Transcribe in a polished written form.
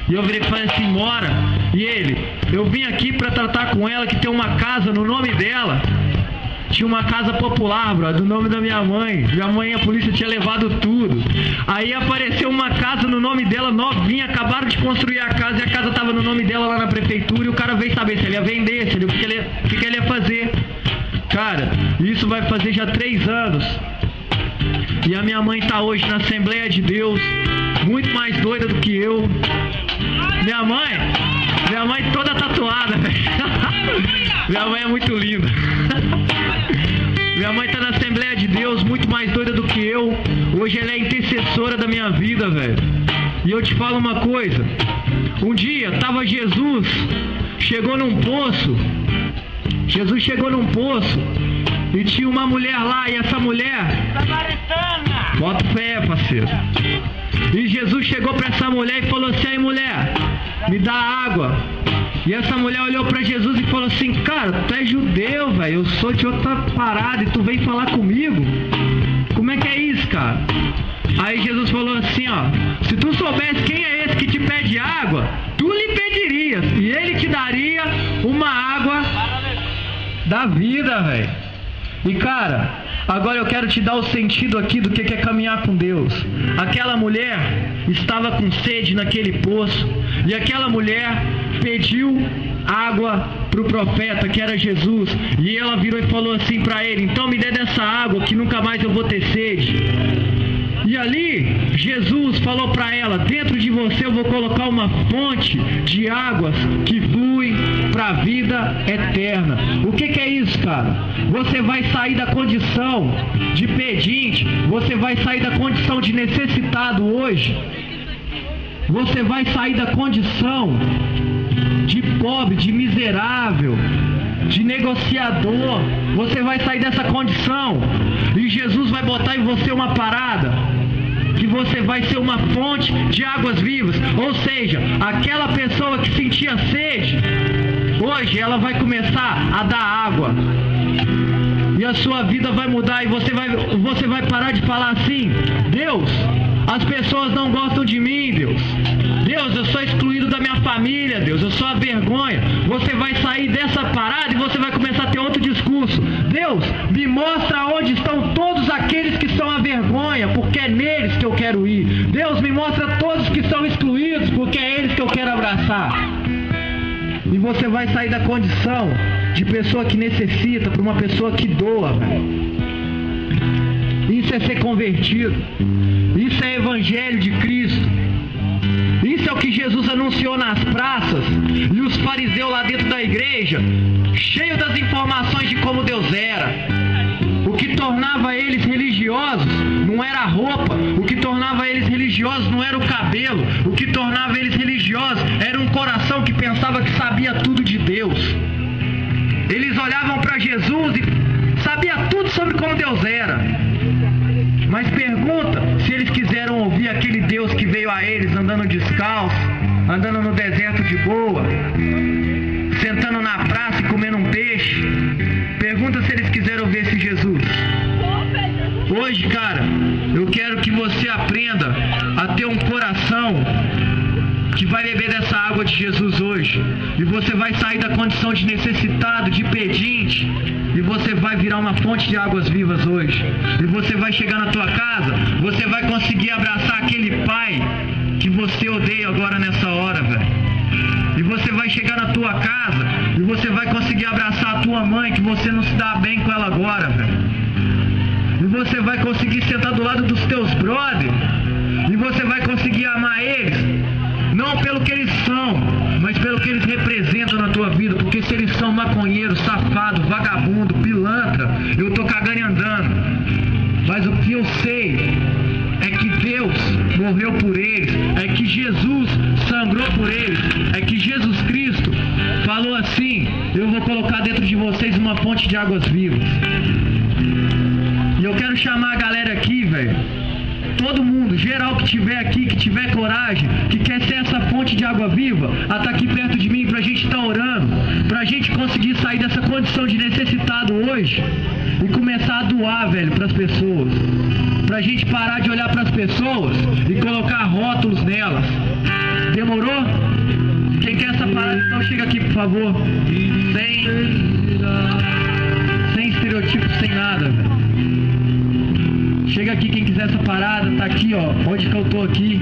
E eu virei e falei assim, mora. E ele, eu vim aqui pra tratar com ela que tem uma casa no nome dela. Tinha uma casa popular, bro, do nome da minha mãe. Minha mãe, a polícia tinha levado tudo. Aí apareceu uma casa no nome dela, novinha. Acabaram de construir a casa e a casa tava no nome dela lá na prefeitura. E o cara veio saber se ele ia vender, se ele, o que ele ia fazer. Cara, isso vai fazer já 3 anos. E a minha mãe tá hoje na Assembleia de Deus, muito mais doida do que eu. Minha mãe toda tatuada, velho. Minha mãe é muito linda. Minha mãe tá na Assembleia de Deus, muito mais doida do que eu. Hoje ela é intercessora da minha vida, velho. E eu te falo uma coisa. Um dia tava Jesus, chegou num poço. Jesus chegou num poço e tinha uma mulher lá, e essa mulher... Samaritana! Bota fé, parceiro. E Jesus chegou pra essa mulher e falou assim, aí mulher, me dá água. E essa mulher olhou pra Jesus e falou assim, cara, tu é judeu, velho, eu sou de outra parada e tu vem falar comigo? Como é que é isso, cara? Aí Jesus falou assim, ó, se tu soubesse quem é esse que te pede água, tu lhe pedirias e ele te daria uma água da vida, velho. E cara, agora eu quero te dar o sentido aqui do que é caminhar com Deus. Aquela mulher estava com sede naquele poço e aquela mulher pediu água para o profeta, que era Jesus, e ela virou e falou assim para ele, então me dê dessa água que nunca mais eu vou ter sede. E ali Jesus falou para ela, dentro de você eu vou colocar uma fonte de águas que fluem para a vida eterna. O que é isso, cara? Você vai sair da condição de pedinte, você vai sair da condição de necessitado hoje, você vai sair da condição de pobre, de miserável, de negociador. Você vai sair dessa condição e Jesus vai botar em você uma parada que você vai ser uma fonte de águas vivas. Ou seja, aquela pessoa que sentia sede, hoje ela vai começar a dar água e a sua vida vai mudar. E você vai parar de falar assim, Deus, as pessoas não gostam de mim, Deus, eu sou excluído da minha família, Deus, eu sou a vergonha. Você vai sair dessa parada e você vai começar a ter outro discurso. Deus, me mostra onde estão todos aqueles que são a vergonha, porque é neles que eu quero ir. Deus, me mostra todos que são excluídos, porque é eles que eu quero abraçar. E você vai sair da condição de pessoa que necessita para uma pessoa que doa, velho. Isso é ser convertido. Isso é evangelho de Cristo. Isso é o que Jesus anunciou nas praças e os fariseus lá dentro da igreja, cheios das informações de como Deus era. O que tornava eles religiosos não era a roupa, o que tornava eles religiosos não era o cabelo, o que tornava eles religiosos era um coração que pensava que sabia tudo de Deus. Eles olhavam para Jesus e sabiam tudo sobre como Deus era. Mas pergunta se eles quiseram ouvir aquele Deus que veio a eles andando descalço, andando no deserto de boa, sentando na praça e comendo um peixe. Pergunta se eles quiseram ouvir esse Jesus. Hoje, cara, eu quero que você aprenda a ter um coração que vai beber dessa água de Jesus hoje. E você vai sair da condição de necessitado, de pedinte, e você vai virar uma fonte de águas vivas hoje. E você vai chegar na tua casa, você vai conseguir abraçar aquele pai que você odeia agora nessa hora, velho. E você vai chegar na tua casa e você vai conseguir abraçar a tua mãe, que você não se dá bem com ela agora, velho. E você vai conseguir sentar do lado dos teus brothers e você vai conseguir amar eles, não pelo que eles são, mas pelo que eles representam na tua vida. Porque se eles são maconheiro, safado, vagabundo, pilantra, eu tô cagando e andando. Mas o que eu sei é que Deus morreu por eles, é que Jesus sangrou por eles, é que Jesus Cristo falou assim, eu vou colocar dentro de vocês uma fonte de águas vivas. E eu quero chamar a galera aqui, velho, todo mundo, geral que tiver aqui, que tiver coragem, que quer ser essa fonte de água viva, a estar aqui perto de mim pra gente estar orando, pra gente conseguir sair dessa condição de necessitado hoje e começar a doar, velho, pras pessoas. Pra gente parar de olhar pras pessoas e colocar rótulos nelas. Demorou? Quem quer essa parada, então chega aqui, por favor. Sem estereotipo, sem nada, velho. Chega aqui quem quiser essa parada, tá aqui, ó. Onde que eu tô aqui?